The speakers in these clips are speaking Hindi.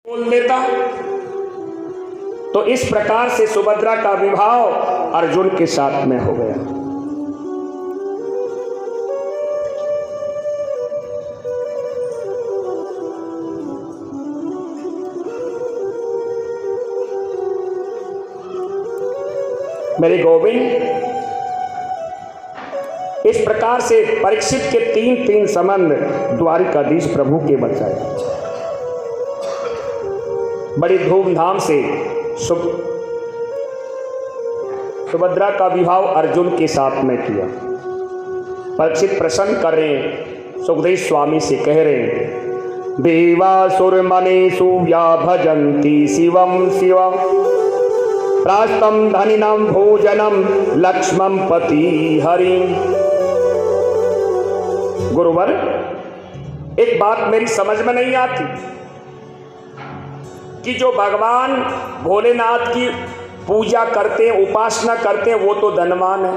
बोल देता। तो इस प्रकार से सुभद्रा का विवाह अर्जुन के साथ में हो गया। मेरे गोविंद, इस प्रकार से परीक्षित के तीन संबंध द्वारिकाधीश प्रभु के बचाए। बड़ी धूमधाम से सुभद्रा का विवाह अर्जुन के साथ में किया। परीक्षित प्रसन्न कर रहे हैं, सुखदेव स्वामी से कह रहे हैं, देवासुर मनेषु व्या भजन्ति शिवम शिवम प्रास्तम धनिनम भोजनम लक्ष्मण पति हरि। गुरुवर, एक बात मेरी समझ में नहीं आती कि जो भगवान भोलेनाथ की पूजा करते हैं, उपासना करते हैं, वो तो धनवान है,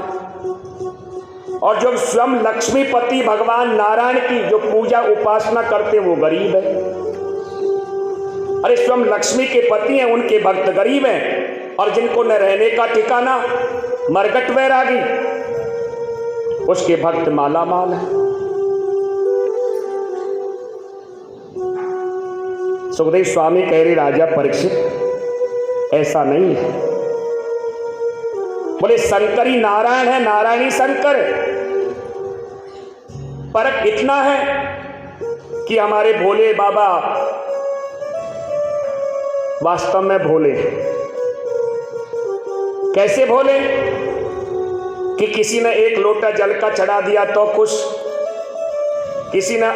और जो स्वयं लक्ष्मीपति भगवान नारायण की जो पूजा उपासना करते हैं वो गरीब है। अरे स्वयं लक्ष्मी के पति हैं, उनके भक्त गरीब हैं, और जिनको न रहने का ठिकाना, मरगट वैरागी, उसके भक्त माला माल है। सुखदेव स्वामी कह रहे, राजा परीक्षित, ऐसा नहीं है। बोले शंकर ही नारायण है, नारायण ही शंकर है। फर्क इतना है कि हमारे भोले बाबा वास्तव में भोले हैं। कैसे भोले? कि किसी ने एक लोटा जल का चढ़ा दिया तो कुछ, किसी ने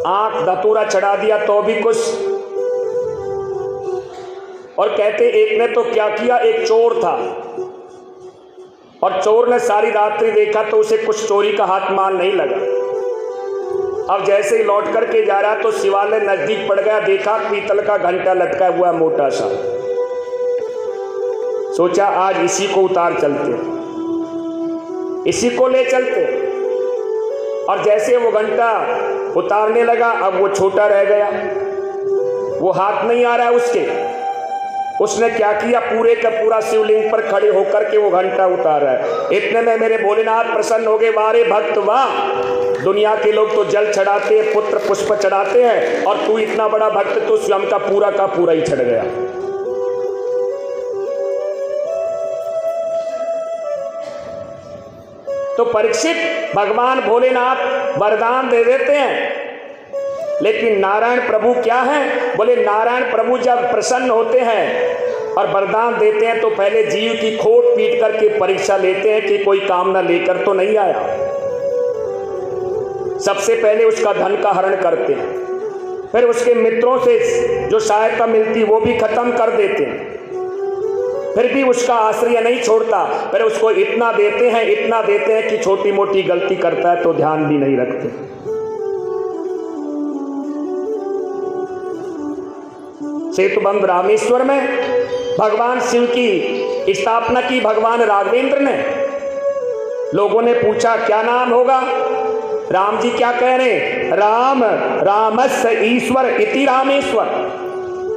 आंख धतूरा चढ़ा दिया तो भी कुछ। और कहते एक ने तो क्या किया, एक चोर था और चोर ने सारी रात्रि देखा तो उसे कुछ चोरी का हाथ माल नहीं लगा। अब जैसे ही लौट करके जा रहा तो शिवालय नजदीक पड़ गया, देखा पीतल का घंटा लटका हुआ मोटा सा। सोचा आज इसी को उतार चलते, इसी को ले चलते। और जैसे वो घंटा उतारने लगा, अब वो छोटा रह गया, वो हाथ नहीं आ रहा है उसके। उसने क्या किया, पूरे का पूरा शिवलिंग पर खड़े होकर के वो घंटा उतारा है। इतने में मेरे भोलेनाथ प्रसन्न हो गए। वारे भक्त वाह, दुनिया के लोग तो जल चढ़ाते हैं, पुत्र पुष्प चढ़ाते हैं, और तू इतना बड़ा भक्त तो स्वयं का पूरा ही चढ़ गया। तो परीक्षित, भगवान भोलेनाथ वरदान दे देते हैं, लेकिन नारायण प्रभु क्या है? बोले नारायण प्रभु जब प्रसन्न होते हैं और वरदान देते हैं तो पहले जीव की खोट पीट करके परीक्षा लेते हैं कि कोई कामना लेकर तो नहीं आया। सबसे पहले उसका धन का हरण करते हैं, फिर उसके मित्रों से जो सहायता मिलती वो भी खत्म कर देते हैं, फिर भी उसका आश्रय नहीं छोड़ता, फिर उसको इतना देते हैं कि छोटी मोटी गलती करता है तो ध्यान भी नहीं रखते। सेतुबंध रामेश्वर में भगवान शिव की स्थापना की भगवान राघवेंद्र ने। लोगों ने पूछा क्या नाम होगा? राम जी क्या कह रहे? राम रामस्य ईश्वर इति रामेश्वर।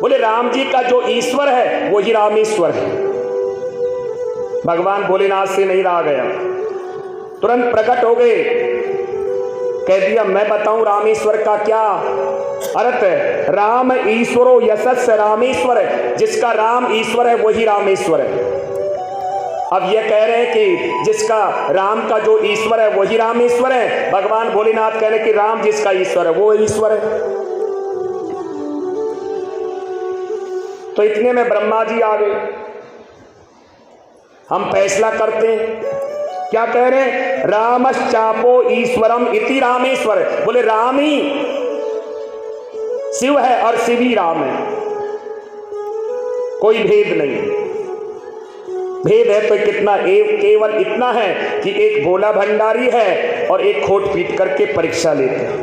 बोले राम जी का जो ईश्वर है वो ही रामेश्वर है। भगवान भोलेनाथ से नहीं रहा गया, तुरंत प्रकट हो गए, कह दिया मैं बताऊं रामेश्वर का क्या अर्थ है। राम ईश्वरो यशस्य रामेश्वर है, जिसका राम ईश्वर है वही रामेश्वर है। अब ये कह रहे हैं कि जिसका राम का जो ईश्वर है वही रामेश्वर है, भगवान भोलेनाथ कह रहे हैं कि राम जिसका ईश्वर है वो ईश्वर है। तो इतने में ब्रह्मा जी आ गए। हम फैसला करते हैं, क्या कह रहे हैं? रामश्चापो ईश्वरम इति रामेश्वर। बोले राम ही शिव है और शिव ही राम है, कोई भेद नहीं। भेद है तो कितना, केवल इतना है कि एक भोला भंडारी है और एक खोट पीट करके परीक्षा लेते हैं।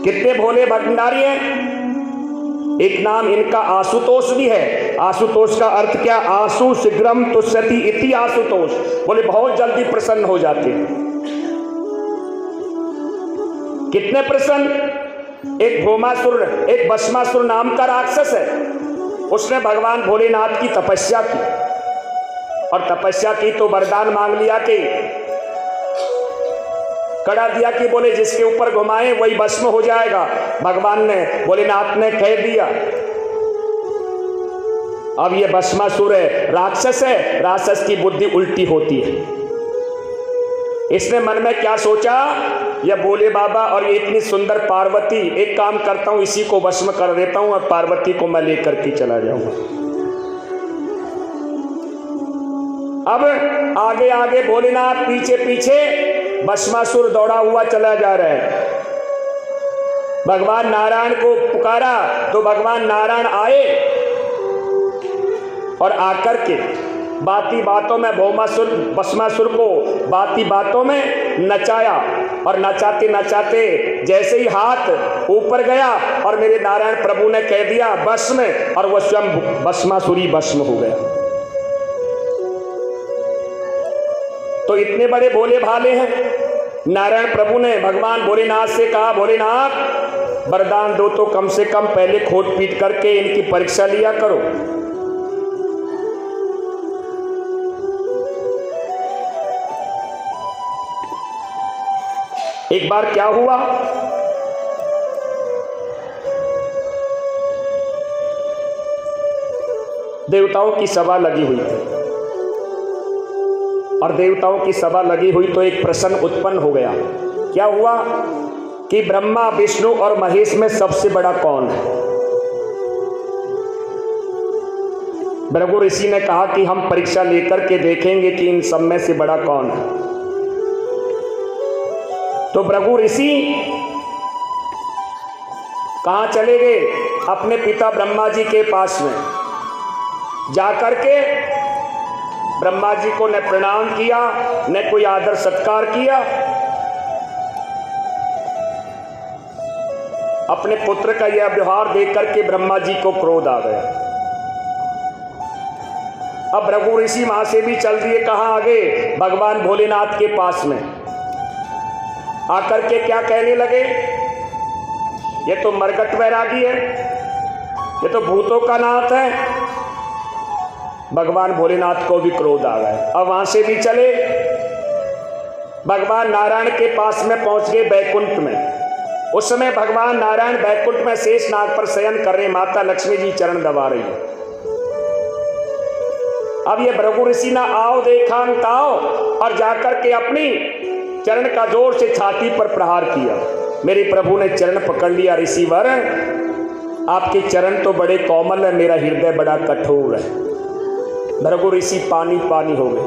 कितने भोले भंडारी हैं? एक नाम इनका आशुतोष भी है। आशुतोष का अर्थ क्या? आशु शीघ्रम तुष्यति इति आशुतोष। बोले बहुत जल्दी प्रसन्न हो जाते हैं। कितने प्रसन्न? एक भौमासुर, एक भस्मासुर नाम का राक्षस है, उसने भगवान भोलेनाथ की तपस्या की और तपस्या की तो वरदान मांग लिया कि कड़ा दिया कि बोले जिसके ऊपर घुमाए वही भस्म हो जाएगा। भगवान ने, भोलेनाथ ने कह दिया। अब ये भस्मासुर है, राक्षस है, राक्षस की बुद्धि उल्टी होती है। इसने मन में क्या सोचा, यह भोले बाबा और ये इतनी सुंदर पार्वती, एक काम करता हूं इसी को भस्म कर देता हूं और पार्वती को मैं लेकर के चला जाऊंगा। अब आगे आगे भोलेनाथ, पीछे पीछे भस्मासुर दौड़ा हुआ चला जा रहा है। भगवान नारायण को पुकारा तो भगवान नारायण आए और आकर के बाती बातों में भस्मासुर को बाती बातों में नचाया और नचाते नचाते जैसे ही हाथ ऊपर गया और मेरे नारायण प्रभु ने कह दिया भस्म, और वह स्वयं भस्मासुरी भस्म हो गया। तो इतने बड़े भोले भाले हैं। नारायण प्रभु ने भगवान भोलेनाथ से कहा, भोलेनाथ वरदान दो तो कम से कम पहले खोट पीट करके इनकी परीक्षा लिया करो। एक बार क्या हुआ, देवताओं की सभा लगी हुई थी और देवताओं की सभा लगी हुई तो एक प्रश्न उत्पन्न हो गया। क्या हुआ कि ब्रह्मा, विष्णु और महेश में सबसे बड़ा कौन है? भृगु ऋषि ने कहा कि हम परीक्षा लेकर के देखेंगे कि इन सब में से बड़ा कौन है। तो भृगु ऋषि कहां चले गए? अपने पिता ब्रह्मा जी के पास में जाकर के ब्रह्मा जी को न प्रणाम किया, न कोई आदर सत्कार किया। अपने पुत्र का यह व्यवहार देख करके ब्रह्मा जी को क्रोध आ गया। अब भृगु ऋषि वहां से भी चल दिए, कहां आगे? भगवान भोलेनाथ के पास में आकर के क्या कहने लगे, ये तो मरकट वैरागी है, ये तो भूतों का नाथ है। भगवान भोलेनाथ को भी क्रोध आ गया। अब वहां से भी चले, भगवान नारायण के पास में पहुंच गए बैकुंठ में। उस समय भगवान नारायण बैकुंठ में शेष नाग पर शयन कर रहे, माता लक्ष्मी जी चरण दबा रही है। अब ये भृगु ऋषि ना आओ देखा ताओ और जाकर के अपनी चरण का जोर से छाती पर प्रहार किया। मेरे प्रभु ने चरण पकड़ लिया, ऋषिवर आपके चरण तो बड़े कोमल है, मेरा हृदय बड़ा कठोर है। भृगु ऋषि पानी पानी हो गए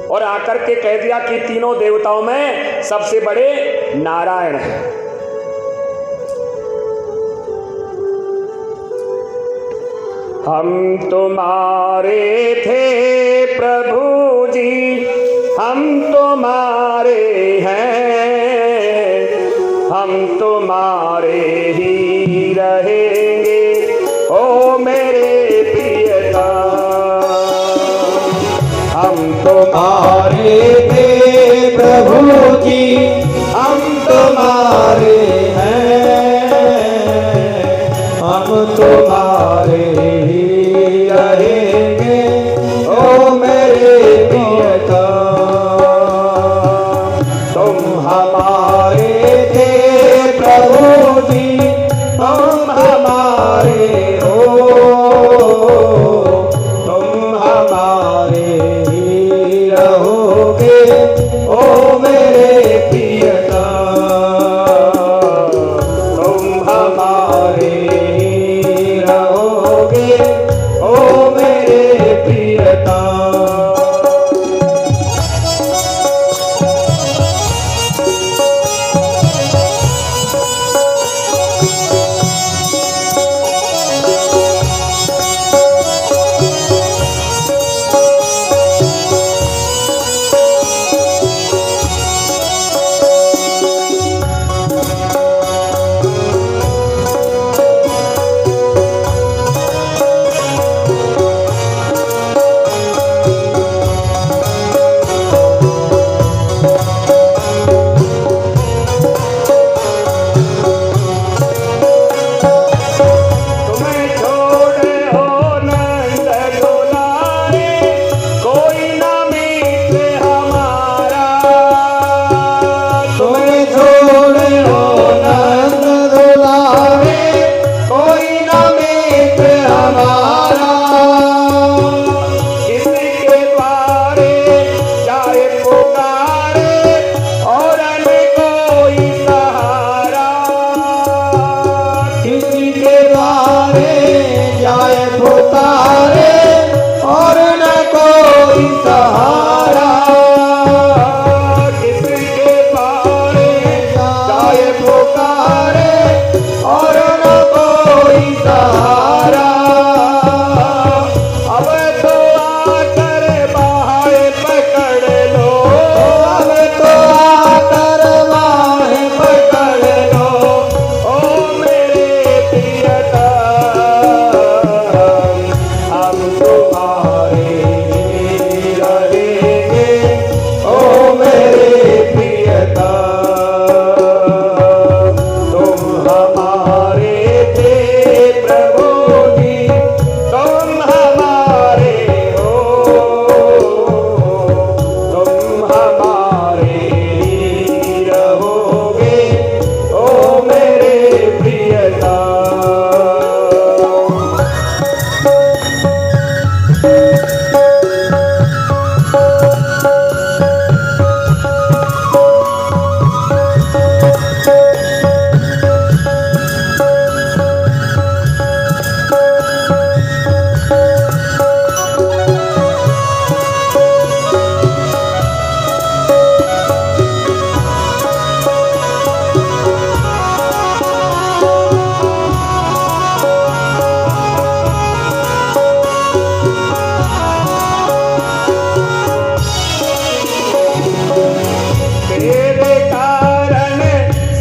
और आकर के कह दिया कि तीनों देवताओं में सबसे बड़े नारायण हैं। हम तुम्हारे थे प्रभु जी, हम तुम्हारे हैं, हम तुम्हारे ही रहेंगे ओ मेरे प्रियता। हम तुम्हारे थे प्रभु जी, हम तुम्हारे हैं, हम तुम्हारे ही रहेंगे ओ मेरे प्रियता। तुम हमारे थे प्रभु जी, हम हमारे हो, तुम हमारे ही रहोगे ओ मेरे प्रियता। तुम हमारे ही रहोगे ओ मेरे प्रियता।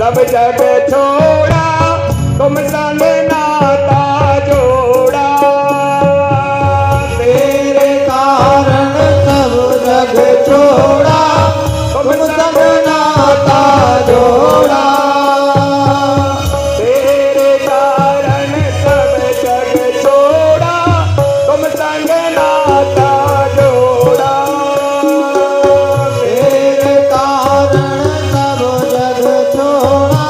सब जग छोड़ा तुम संग नाता जोड़ा। तेरे कारण सब जग छोड़ा तुम संग नाता जोड़ा। तेरे कारण सब जग छोड़ा तुम संग नाता जोड़ा। तेरे कारण सब जग छोड़ा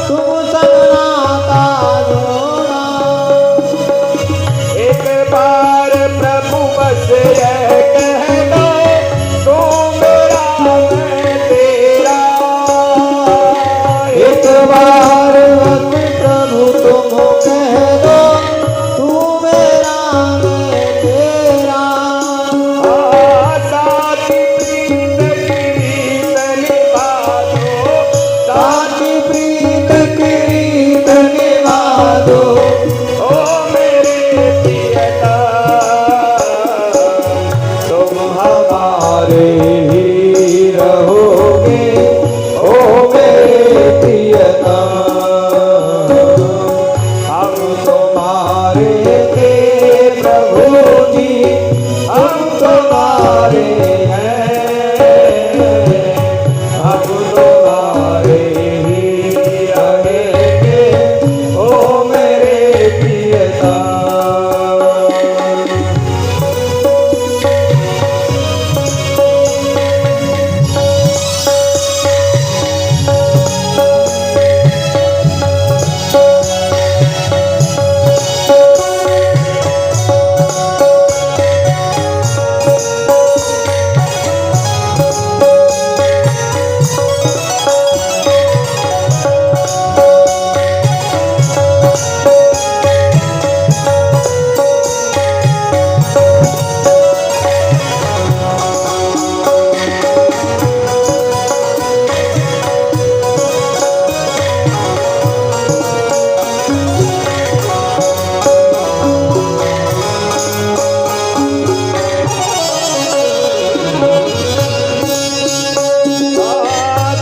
तुम संग नाता जोड़ा। एक बार प्रभु बस यह कह दो तू मेरा मैं तेरा। एक बार बस प्रभु तुम कह दो तू मेरा मैं तेरा। साथी प्रीत कीर्त निभा दो। साथी प्रीत कीर्त निभा दो। ओ मेरे प्रियतम तुम हमारे ही रहोगे ओ मेरे प्रियतम। हम तुम्हारे थे प्रभु जी हम तुम्हारे हैं। हम तुम्हारे ही रहेंगे ओ मेरे प्रियतम।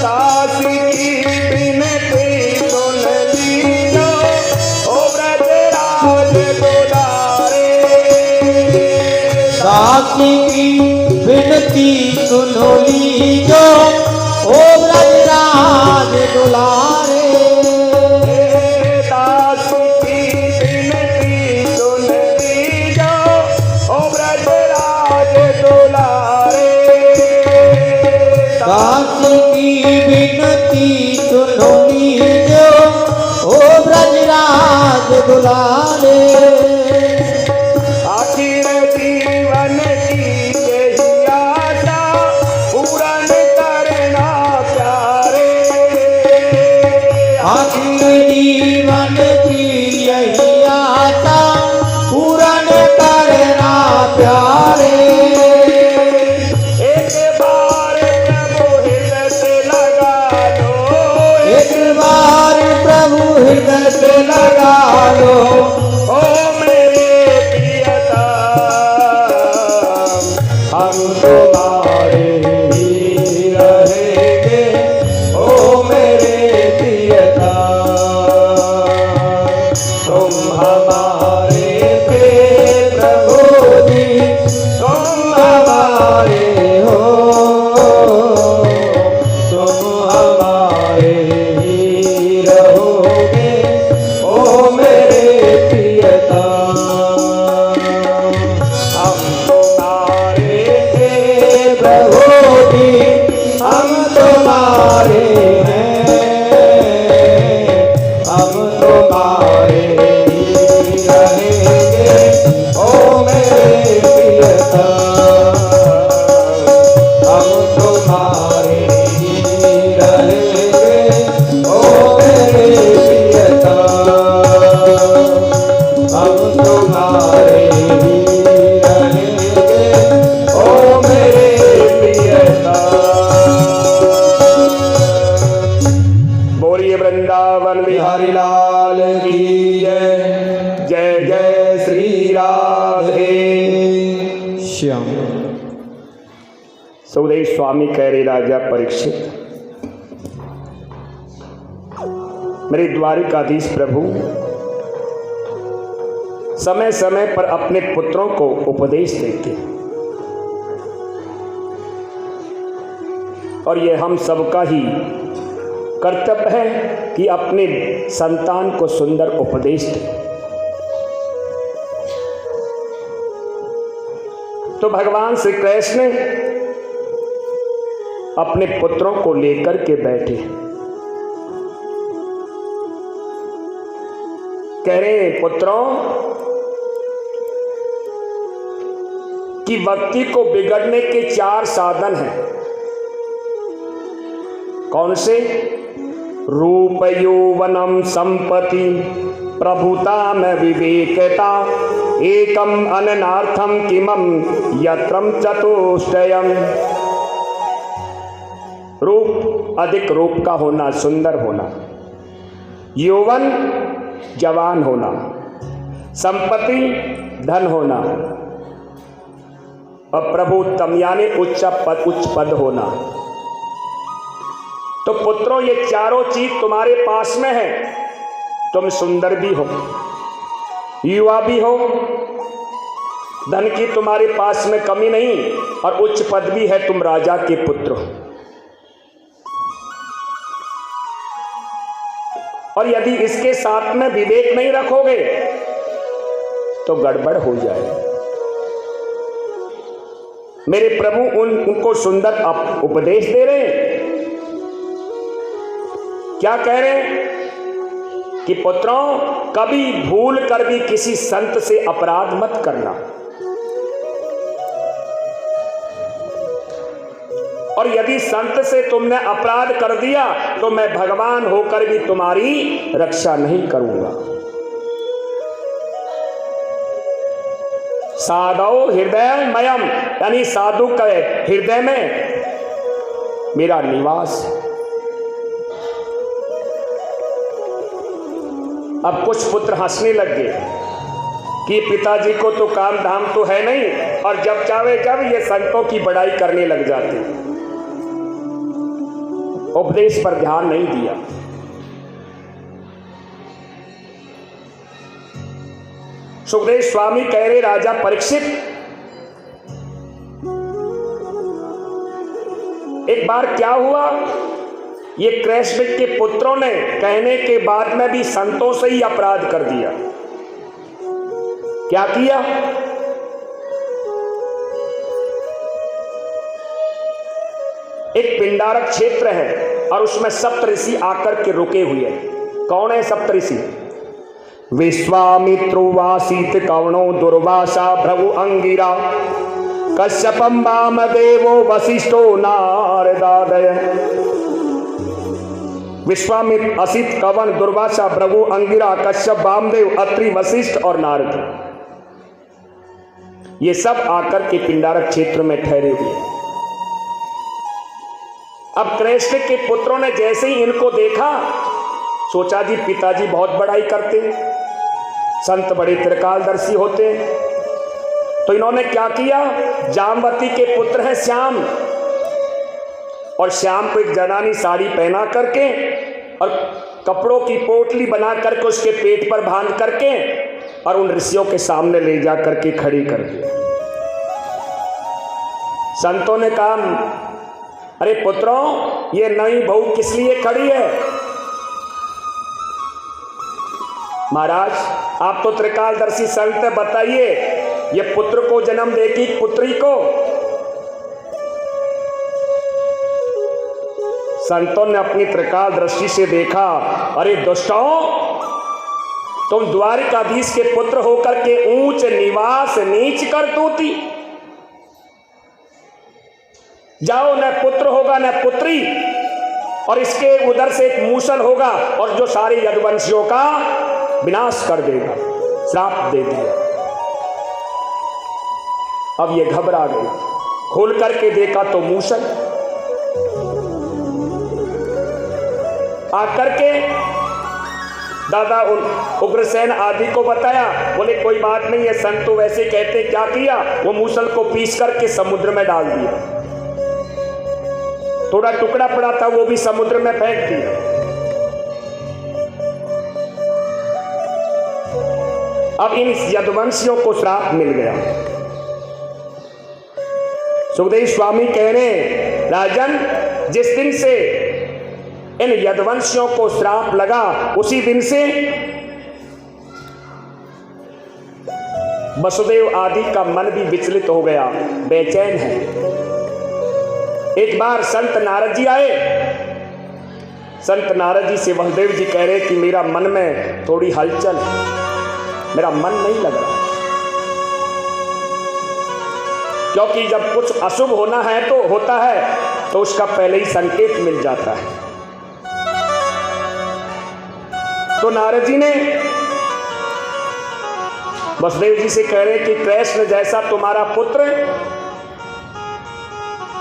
दासी की बिनती सुन लीजो ओ ब्रजराज दुलारे। दासी की विनती सुनो लीजो ओ ब्रजराज दुलारे। दासी की बिनती सुन लीजो ओ ब्रजराज दुलारे। दासी की विनती सुनो लीजो ओ ब्रजराज दुलारे। आखिर जीवन की यही आशा पूरन करना प्यारे। आखिर जीवन की यही आशा पूरन करना प्यारे। एक बार प्रभु हृदय से लगा लो। एक बार प्रभु हृदय से लगा लो। ओ मेरे प्रियतम हम तुम्हारे ही रहेंगे ओ मेरे प्रियतम। तुम हमारे थे प्रभु जी तुम हमारे हो। तुम हमारे ही रहोगे ओ मेरे प्रियतम। हम तुम्हारे थे प्रभु जी हम तुम्हारे हैं। हम तुम्हारे ही रहेंगे ओ मेरे प्रियतम। हम तुम्हारे ही रहेंगे ओ मेरे प्रियतम। हम तुम्हारे ही रहेंगे ओ मेरे प्रियतम। बोलिए वृंदावन बिहारी लाल की जय। जय जय श्री राधे श्याम। सुखदेव स्वामी कह रहे राजा परीक्षित मेरे द्वारिकाधीश प्रभु समय समय पर अपने पुत्रों को उपदेश देते हैं और ये हम सबका ही कर्तव्य है कि अपने संतान को सुंदर उपदेश दें। तो भगवान श्री कृष्ण अपने पुत्रों को लेकर के बैठे, कह रहे हैं पुत्रों कि भक्ति को बिगड़ने के 4 साधन हैं। कौन से? रूप यौवनम संपत्ति प्रभुता में विवेकता एकम अननार्थम किमम यत्रम चतुष्टयम। रूप, अधिक रूप का होना, सुंदर होना, यौवन जवान होना, संपत्ति धन होना, और प्रभुत्तम यानी उच्च पद होना। तो पुत्रों ये चारों चीज तुम्हारे पास में है। तुम सुंदर भी हो, युवा भी हो, धन की तुम्हारे पास में कमी नहीं, और उच्च पद भी है, तुम राजा के पुत्र हो। और यदि इसके साथ में विवेक नहीं रखोगे तो गड़बड़ हो जाए। मेरे प्रभु उनको सुंदर उपदेश दे रहे हैं। क्या कह रहे हैं कि पुत्रों कभी भूल कर भी किसी संत से अपराध मत करना, और यदि संत से तुमने अपराध कर दिया तो मैं भगवान होकर भी तुम्हारी रक्षा नहीं करूंगा। साधो हृदय मयम यानी साधु के हृदय में मेरा निवास। अब कुछ पुत्र हंसने लग गए कि पिताजी को तो काम धाम तो है नहीं, और जब चाहे जब ये संतों की बड़ाई करने लग जाते, उपदेश पर ध्यान नहीं दिया। सुखदेव स्वामी कह रहे राजा परीक्षित, एक बार क्या हुआ, ये कृष्ण के पुत्रों ने कहने के बाद में भी संतों से ही अपराध कर दिया। क्या किया? एक पिंडारक क्षेत्र है और उसमें सप्तऋषि आकर के रुके हुए हैं। कौन है सप्तऋषि? विश्वामित्रो वासीत कवणो दुर्वासा भृगु अंगिरा कश्यपम वामदेवो वशिष्ठो नारदादय। विश्वामित्र, असित, कवन, दुर्वासा, भृगु, अंगिरा, कश्यप, वामदेव, अत्रि, वशिष्ठ और नारद, ये सब आकर के पिंडारक क्षेत्र में ठहरे हुए। अब कृष्ण के पुत्रों ने जैसे ही इनको देखा, सोचा जी पिताजी बहुत बड़ाई करते, संत बड़े त्रिकालदर्शी होते, तो इन्होंने क्या किया, जामवती के पुत्र हैं श्याम, और श्याम को एक जनानी साड़ी पहना करके और कपड़ों की पोटली बना करके उसके पेट पर बांध करके और उन ऋषियों के सामने ले जा करके खड़ी कर दिया। संतों ने कहा, अरे पुत्रों ये नई बहू किस लिए खड़ी है? महाराज आप तो त्रिकालदर्शी संत, बताइए ये पुत्र को जन्म देगी पुत्री को? संतों ने अपनी त्रिकाल दृष्टि से देखा, अरे दुष्टों तुम द्वारिकाधीश के पुत्र होकर के ऊंच निवास नीच कर तूती, जाओ न पुत्र होगा न पुत्री, और इसके उधर से एक मूसल होगा और जो सारे यदुवंशियों का विनाश कर देगा, श्राप दे दिया। अब ये घबरा गए, खोल करके देखा तो मूसल। आकर के दादा उग्रसेन आदि को बताया, बोले कोई बात नहीं है, संत तो वैसे कहते। क्या किया, वो मूसल को पीस करके समुद्र में डाल दिया, थोड़ा टुकड़ा पड़ा था वो भी समुद्र में फेंक दिया। अब इन यदुवंशियों को श्राप मिल गया। सुखदेव स्वामी कह रहे हैं, राजन, जिस दिन से इन यदुवंशियों को श्राप लगा उसी दिन से वसुदेव आदि का मन भी विचलित हो गया, बेचैन है। एक बार संत नारद जी आए। संत नारद जी से वसुदेव जी कह रहे कि मेरा मन में थोड़ी हलचल है, मेरा मन नहीं लग रहा, क्योंकि जब कुछ अशुभ होना है तो होता है तो उसका पहले ही संकेत मिल जाता है। तो नारद जी ने वसुदेव जी से कह रहे कि कृष्ण जैसा तुम्हारा पुत्र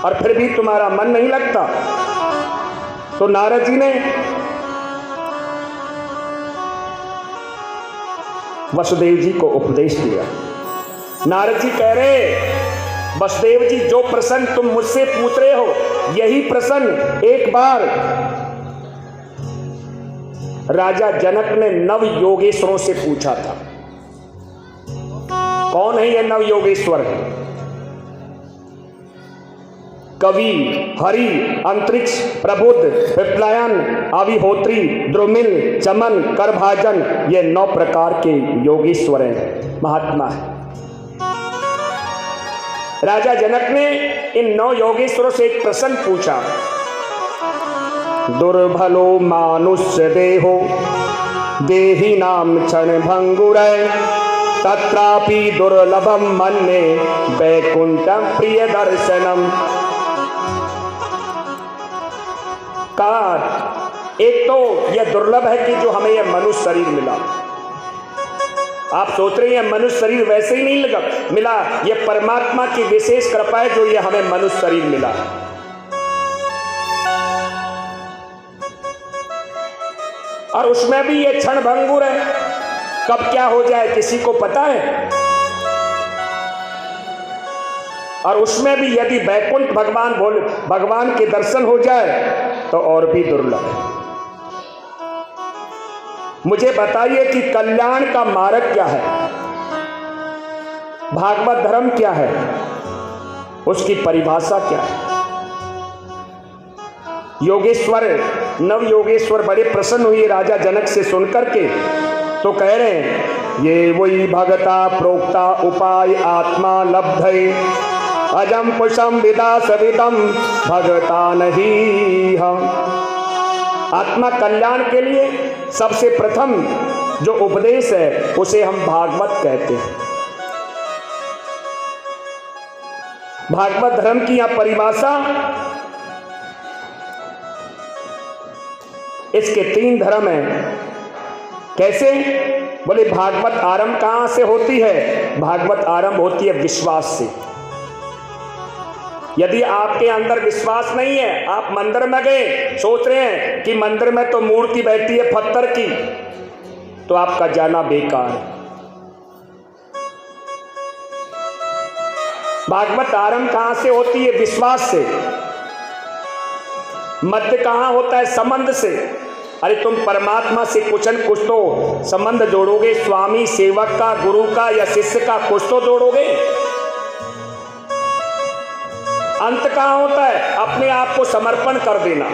और फिर भी तुम्हारा मन नहीं लगता। तो नारद जी ने वसुदेव जी को उपदेश दिया। नारद जी कह रहे, वसुदेव जी, जो प्रश्न तुम मुझसे पूछ रहे हो यही प्रश्न एक बार राजा जनक ने नव योगेश्वरों से पूछा था। कौन है ये नव योगेश्वर? कवि, हरि, अंतरिक्ष, प्रबुद्ध, पिपलायन, अभिहोत्री, द्रुमिल, चमन, करभाजन, ये 9 प्रकार के योगेश्वर हैं, महात्मा है। राजा जनक ने इन 9 योगेश्वरों से एक प्रश्न पूछा। दुर्भलो मानुष्य देहो देही नाम क्षण भंगुरै तत्रापि दुर्लभम मन्ये वैकुंठम प्रिय दर्शनम। एक तो यह दुर्लभ है कि जो हमें यह मनुष्य शरीर मिला। आप सोच रहे हैं मनुष्य शरीर वैसे ही नहीं मिला, यह परमात्मा की विशेष कृपा है जो यह हमें मनुष्य शरीर मिला। और उसमें भी ये क्षण भंगुर है, कब क्या हो जाए किसी को पता है। और उसमें भी यदि वैकुंठ भगवान के दर्शन हो जाए तो और भी दुर्लभ है। मुझे बताइए कि कल्याण का मार्ग क्या है, भागवत धर्म क्या है, उसकी परिभाषा क्या है। योगेश्वर, नव योगेश्वर बड़े प्रसन्न हुए राजा जनक से सुनकर के, तो कह रहे हैं, ये वही भगता प्रोक्ता उपाय आत्मा लब्धे अजम पुषम विदा सविदम भगता नहीं हम। आत्मा कल्याण के लिए सबसे प्रथम जो उपदेश है उसे हम भागवत कहते हैं। भागवत धर्म की यह परिभाषा, इसके 3 धर्म हैं। कैसे? बोले भागवत आरंभ कहां से होती है? भागवत आरंभ होती है विश्वास से। यदि आपके अंदर विश्वास नहीं है, आप मंदिर में गए, सोच रहे हैं कि मंदिर में तो मूर्ति बैठी है पत्थर की, तो आपका जाना बेकार है। भागवत आरंभ कहां से होती है? विश्वास से। मध्य कहां होता है? संबंध से। अरे तुम परमात्मा से कुछ न कुछ तो संबंध जोड़ोगे, स्वामी सेवक का, गुरु का या शिष्य का कुछ तो जोड़ोगे। अंत कहां होता है? अपने आप को समर्पण कर देना।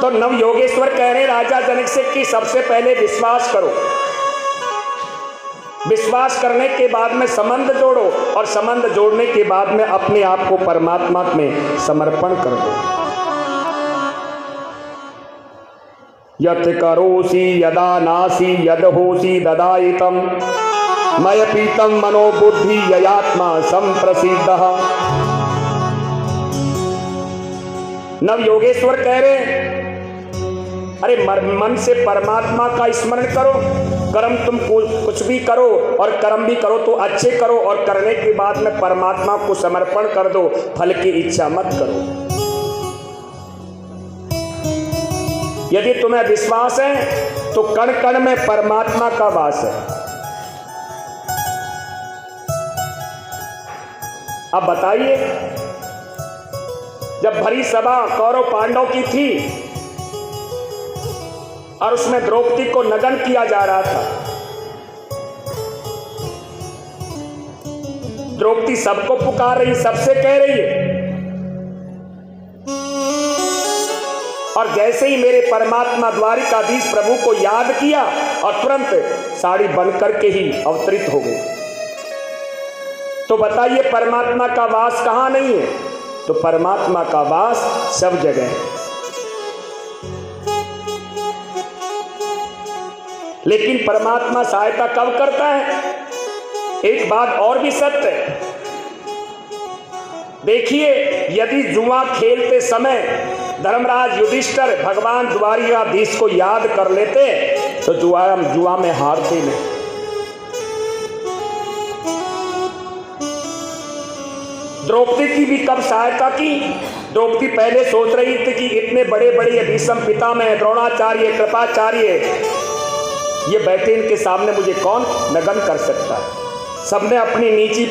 तो नव योगेश्वर कह रहे राजा जनक से कि सबसे पहले विश्वास करो, विश्वास करने के बाद में संबंध जोड़ो, और संबंध जोड़ने के बाद में अपने आप को परमात्मा में समर्पण कर दो। यत् करोसि यदा नासि यद होसि ददायितम मय पीतम मनोबुद्धि ययात्मा संप्रसिद्धः। नव योगेश्वर कह रहे, अरे मन से परमात्मा का स्मरण करो। कर्म तुम कुछ भी करो, और कर्म भी करो तो अच्छे करो, और करने के बाद में परमात्मा को समर्पण कर दो, फल की इच्छा मत करो। यदि तुम्हें विश्वास है तो कण कण में परमात्मा का वास है। अब बताइए, जब भरी सभा कौरव पांडव की थी और उसमें द्रौपदी को नग्न किया जा रहा था। द्रौपदी सबको पुकार रही, सबसे कह रही है, और जैसे ही मेरे परमात्मा द्वारिकाधीश प्रभु को याद किया और तुरंत साड़ी बनकर के ही अवतरित हो गई। तो बताइए परमात्मा का वास कहां नहीं है? तो परमात्मा का वास सब जगह है। लेकिन परमात्मा सहायता कब करता है? एक बात और भी सत्य है। देखिए, यदि जुआ खेलते समय धर्मराज युधिष्ठिर भगवान द्वारिकाधीश को याद कर लेते तो जुआ में हारते नहीं। द्रौपदी की भी कब सहायता की? द्रौपदी पहले सोच रही थी कि इतने बड़े बड़े भीष्म पितामह, द्रोणाचार्य, कृपाचार्य ये बैठे, इनके सामने मुझे कौन नग्न कर सकता है। सबने अपनी नीची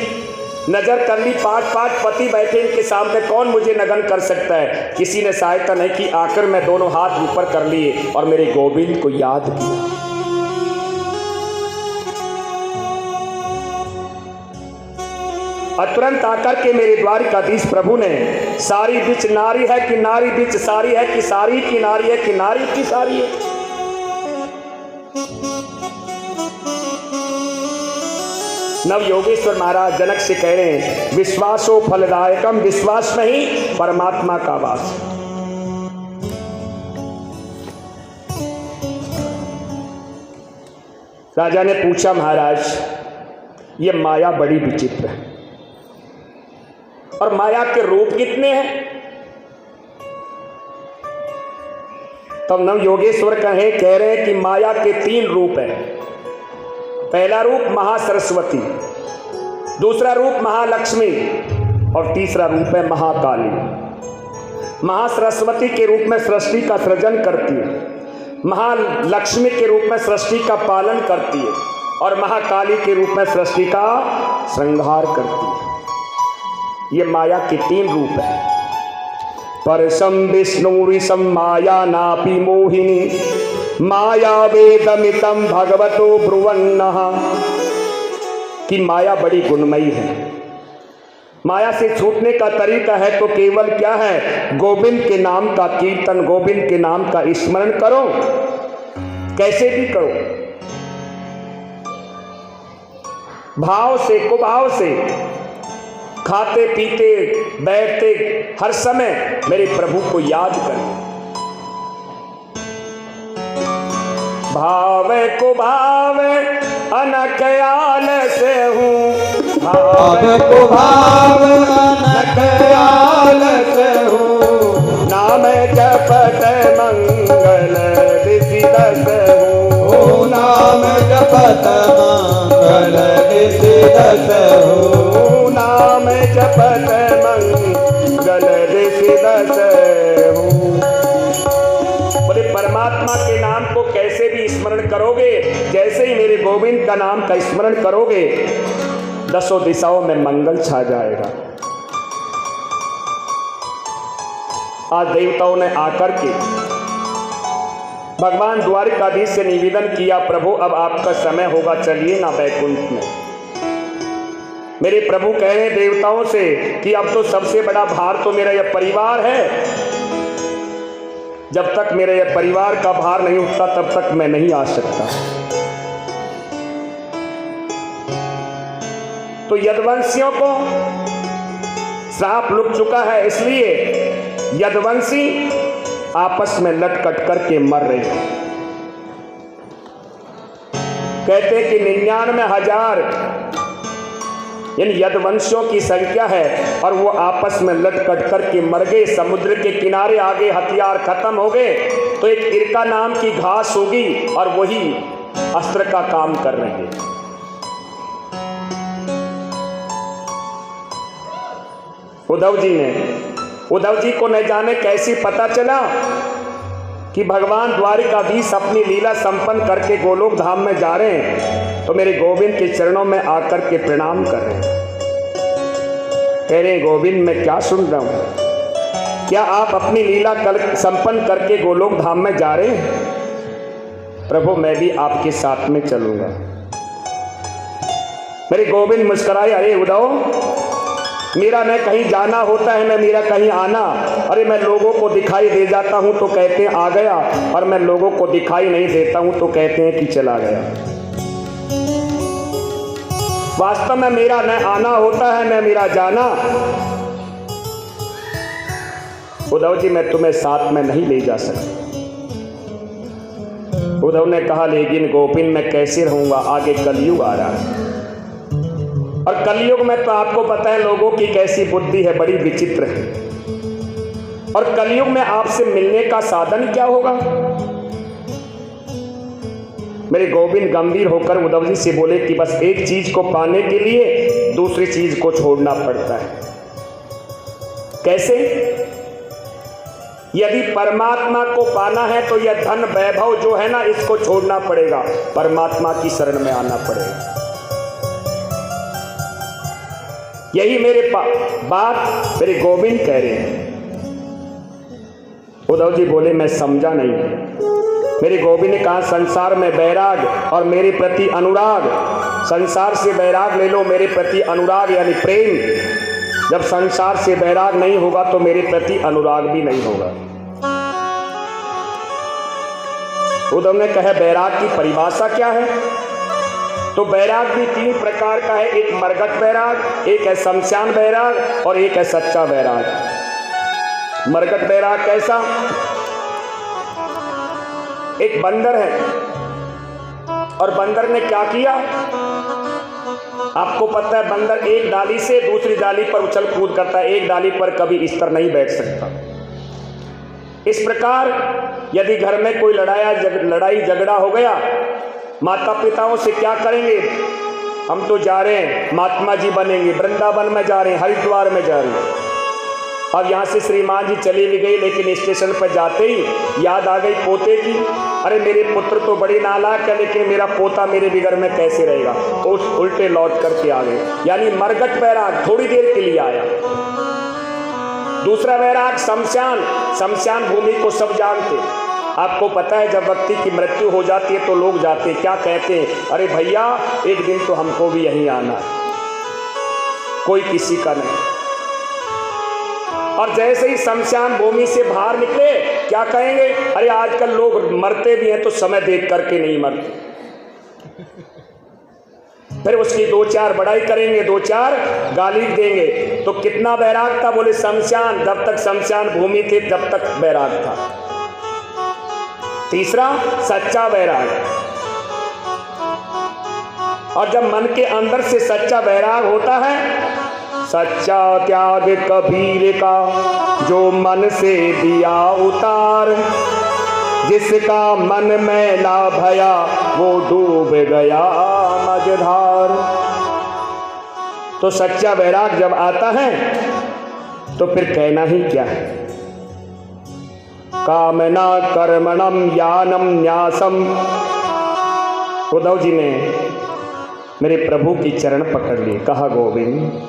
नजर कर ली, 5 पति बैठे, इनके सामने कौन मुझे नग्न कर सकता है। किसी ने सहायता नहीं की। आकर मैं दोनों हाथ ऊपर कर लिए और मेरे गोविंद को याद किया। और तुरंत आकर के मेरे द्वारिकाधीश प्रभु ने सारी बिच नारी है कि नारी बिच सारी है कि सारी की नारी है कि नारी की सारी है। नव योगेश्वर महाराज जनक से कह रहे हैं, विश्वासो फलदायकम, विश्वास नहीं परमात्मा का वास। राजा ने पूछा, महाराज ये माया बड़ी विचित्र है और माया के रूप कितने हैं? तब नव योगेश्वर कह रहे हैं कि माया के 3 रूप हैं। पहला रूप महासरस्वती, दूसरा रूप महालक्ष्मी और तीसरा रूप है महाकाली। महासरस्वती के रूप में सृष्टि का सृजन करती है, महालक्ष्मी के रूप में सृष्टि का पालन करती है और महाकाली के रूप में सृष्टि का श्रृंगार करती है। ये माया के 3 रूप है। परसम विष्णुरिशम माया नापि मोहिनी माया वेदमितम भगवतो ब्रुवन्नः, कि माया बड़ी गुणमयी है। माया से छूटने का तरीका है तो केवल क्या है? गोविंद के नाम का कीर्तन, गोविंद के नाम का स्मरण करो, कैसे भी करो, भाव से, कुभाव से, खाते पीते बैठते हर समय मेरे प्रभु को याद करें। भाव को भाव अनकयाल से हूँ, भाव को भाव अनकयाल से हूँ, नाम जपत मंगल दिसिदस हूँ, नाम जपत मंगल दिसिदस हूँ, नाम जपत मंगल दिसिदस हूँ। बोले परमात्मा के नाम को कैसे भी स्मरण करोगे, जैसे ही मेरे गोविंद का नाम का स्मरण करोगे, 10 दिशाओं में मंगल छा जाएगा। आज देवताओं ने आकर के भगवान द्वारिकाधीश से निवेदन किया, प्रभु अब आपका समय होगा, चलिए ना बैकुंठ में। मेरे प्रभु कह रहे देवताओं से कि अब तो सबसे बड़ा भार तो मेरा यह परिवार है, जब तक मेरे यह परिवार का भार नहीं उठता तब तक मैं नहीं आ सकता। तो यदुवंशियों को श्राप लुट चुका है, इसलिए यदुवंशी आपस में लटकट करके मर रहे हैं। कहते कि 99,000 इन यदुवंशियों की संख्या है और वो आपस में लटकट करके मर गए। समुद्र के किनारे आ गए, हथियार खत्म हो गए, तो एक इरका नाम की घास होगी और वही अस्त्र का काम कर रही है। उद्धव जी को न जाने कैसे पता चला कि भगवान द्वारिकाधीश अपनी लीला संपन्न करके गोलोक धाम में जा रहे हैं, तो मेरे गोविंद के चरणों में आकर के प्रणाम कर रहे हैं। कह रहे गोविंद मैं क्या सुन रहा हूं, क्या आप अपनी लीला संपन्न करके गोलोक धाम में जा रहे हैं? प्रभु मैं भी आपके साथ में चलूंगा। मेरे गोविंद मुस्कुराए, अरे उद्धव, मेरा न कहीं जाना होता है न मेरा कहीं आना। अरे मैं लोगों को दिखाई दे जाता हूं तो कहते हैं आ गया, और मैं लोगों को दिखाई नहीं देता हूं तो कहते हैं कि चला गया। वास्तव में मेरा न आना होता है न मेरा जाना। उद्धव जी मैं तुम्हें साथ में नहीं ले जा सकता। उद्धव ने कहा लेकिन गोविंद मैं कैसे रहूंगा, आगे कलयुग आ रहा है, और कलयुग में तो आपको पता है लोगों की कैसी बुद्धि है, बड़ी विचित्र है। और कलयुग में आपसे मिलने का साधन क्या होगा? मेरे गोविंद गंभीर होकर उद्धव जी से बोले कि बस एक चीज को पाने के लिए दूसरी चीज को छोड़ना पड़ता है। कैसे? यदि परमात्मा को पाना है तो यह धन वैभव जो है ना, इसको छोड़ना पड़ेगा, परमात्मा की शरण में आना पड़ेगा। यही मेरे बात मेरे गोविंद कह रहे हैं। उद्धव जी बोले मैं समझा नहीं। मेरे गोविंद ने कहा संसार में वैराग और मेरे प्रति अनुराग, संसार से वैराग ले लो, मेरे प्रति अनुराग यानी प्रेम। जब संसार से वैराग नहीं होगा तो मेरे प्रति अनुराग भी नहीं होगा। उद्धव ने कहा वैराग की परिभाषा क्या है? तो वैराग भी 3 प्रकार का है, एक मरगट वैराग, एक है शमशान वैराग और एक है सच्चा वैराग। मरगट वैराग कैसा? एक बंदर है और बंदर ने क्या किया आपको पता है, बंदर एक डाली से दूसरी डाली पर उछल कूद करता है, एक डाली पर कभी स्थिर नहीं बैठ सकता। इस प्रकार यदि घर में कोई लड़ाई झगड़ा हो गया, माता पिताओं से क्या करेंगे, हम तो जा रहे हैं महात्मा जी बनेंगे, वृंदावन में जा रहे हैं, हरिद्वार में जा रहे हैं। अब यहाँ से श्रीमान जी चली भी गई, लेकिन स्टेशन पर जाते ही याद आ गई पोते की। अरे मेरे पुत्र तो बड़ी नालायक है, लेकिन मेरा पोता मेरे बिगर में कैसे रहेगा, तो उल्टे लौट करके आ गए। यानी मरगट वैराग थोड़ी देर के लिए आया। दूसरा वैराग शमशान, शमशान भूमि को सब जानते। आपको पता है जब व्यक्ति की मृत्यु हो जाती है तो लोग जाते क्या कहते हैं, अरे भैया एक दिन तो हमको भी यहीं आना है, कोई किसी का नहीं। और जैसे ही शमशान भूमि से बाहर निकले क्या कहेंगे, अरे आजकल लोग मरते भी हैं तो समय देख करके नहीं मरते। फिर उसकी 2-4 बड़ाई करेंगे, 2-4 गाली देंगे। तो कितना वैराग था, बोले शमशान, जब तक शमशान भूमि थी तब तक वैराग था। तीसरा सच्चा वैराग, और जब मन के अंदर से सच्चा वैराग होता है, सच्चा त्याग कबीर का जो मन से दिया उतार, जिसका मन में ना भया वो डूब गया मझधार। तो सच्चा वैराग जब आता है तो फिर कहना ही क्या है। कामना कर्मणम यानम न्यासम। उद्धव जी ने मेरे प्रभु की चरण पकड़ लिए, कहा गोविंद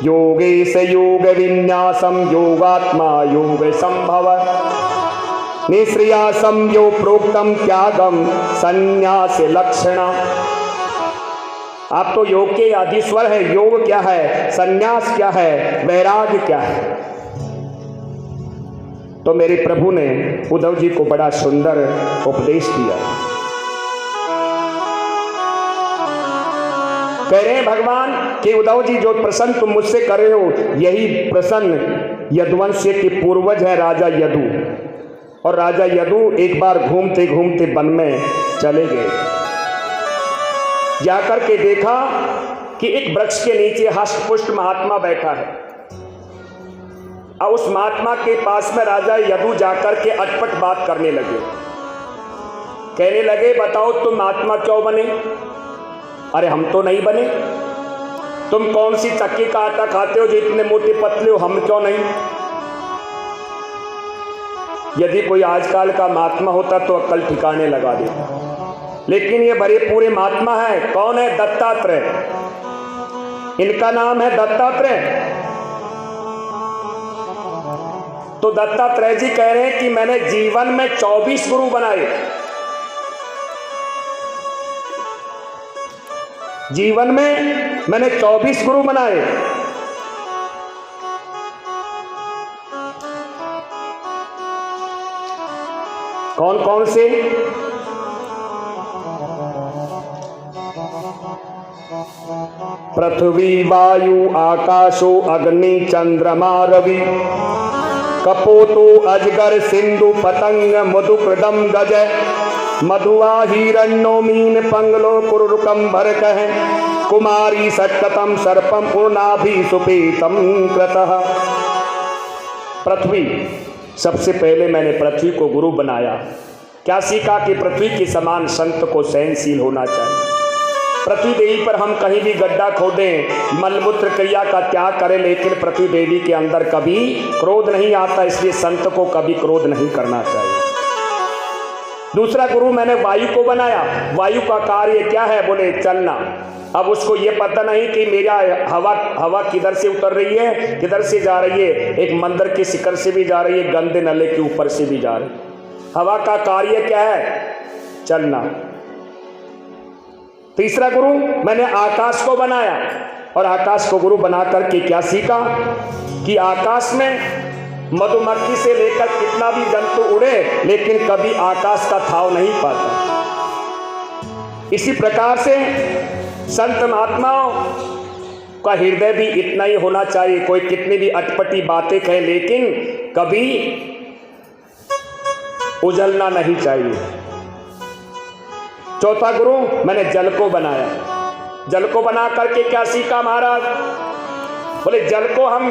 योगेश योग विन्यासम योगात्मा योग संभव निश्रियासम यो प्रोक्तम त्यागम संन्यास लक्षणा। आप तो योग के आदिस्वर है, योग क्या है, संन्यास क्या है, वैराग क्या है। तो मेरे प्रभु ने उद्धव जी को बड़ा सुंदर उपदेश दिया। कह रहे हैं भगवान कि उद्धव जी जो प्रश्न तुम मुझसे कर रहे हो, यही प्रश्न यदुवंश के पूर्वज है राजा यदु। और राजा यदु एक बार घूमते घूमते वन में चले गए, जाकर के देखा कि एक वृक्ष के नीचे हष्टपुष्ट महात्मा बैठा है। और उस महात्मा के पास में राजा यदु जाकर के अटपट बात करने लगे। कहने लगे बताओ तुम महात्मा क्यों बने? अरे हम तो नहीं बने। तुम कौन सी चक्की का आटा खाते हो जो इतने मोटे पतले हो, हम क्यों नहीं? यदि कोई आजकल का महात्मा होता तो अक्ल ठिकाने लगा देता, लेकिन ये बड़े पूरे महात्मा है। कौन है? दत्तात्रेय। इनका नाम है दत्तात्रेय। तो दत्तात्रेय जी कह रहे हैं कि मैंने जीवन में 24 गुरु बनाए। जीवन में मैंने 24 गुरु बनाए। कौन कौन से? पृथ्वी वायु आकाशो अग्नि चंद्रमा रवि कपोतो अजगर सिंधु पतंग मधुकृदम गज मधुआ हिरण्यो मीन पंगलो कुरुकम भरकह कुमारी सट्टतम सर्पम पूर्णाभि सुपेतम कृतः। पृथ्वी, सबसे पहले मैंने पृथ्वी को गुरु बनाया। क्या सीखा कि पृथ्वी के समान संत को सहनशील होना चाहिए। पृथ्वी देवी पर हम कहीं भी गड्ढा खोदें, मलमूत्र क्रिया का त्याग करें, लेकिन पृथ्वी देवी के अंदर कभी क्रोध नहीं आता, इसलिए संत को कभी क्रोध नहीं करना चाहिए। दूसरा गुरु मैंने वायु को बनाया। वायु का कार्य क्या है? बोले चलना। अब उसको ये पता नहीं कि मेरा हवा किधर से उतर रही है, किधर से जा रही है। एक मंदिर के शिखर से भी जा रही है, गंदे नले के ऊपर से भी जा रही है। हवा का कार्य क्या है? चलना। तीसरा गुरु मैंने आकाश को बनाया, और आकाश को गुरु बना करके क्या सीखा कि आकाश में मधुमक्खी से लेकर कितना भी जंतु उड़े, लेकिन कभी आकाश का थाव नहीं पाता। इसी प्रकार से संत महात्माओं का हृदय भी इतना ही होना चाहिए। कोई कितनी भी अटपटी बातें कहे, लेकिन कभी उजलना नहीं चाहिए। चौथा गुरु मैंने जल को बनाया। जल को बना करके क्या सीखा महाराज? बोले जल को हम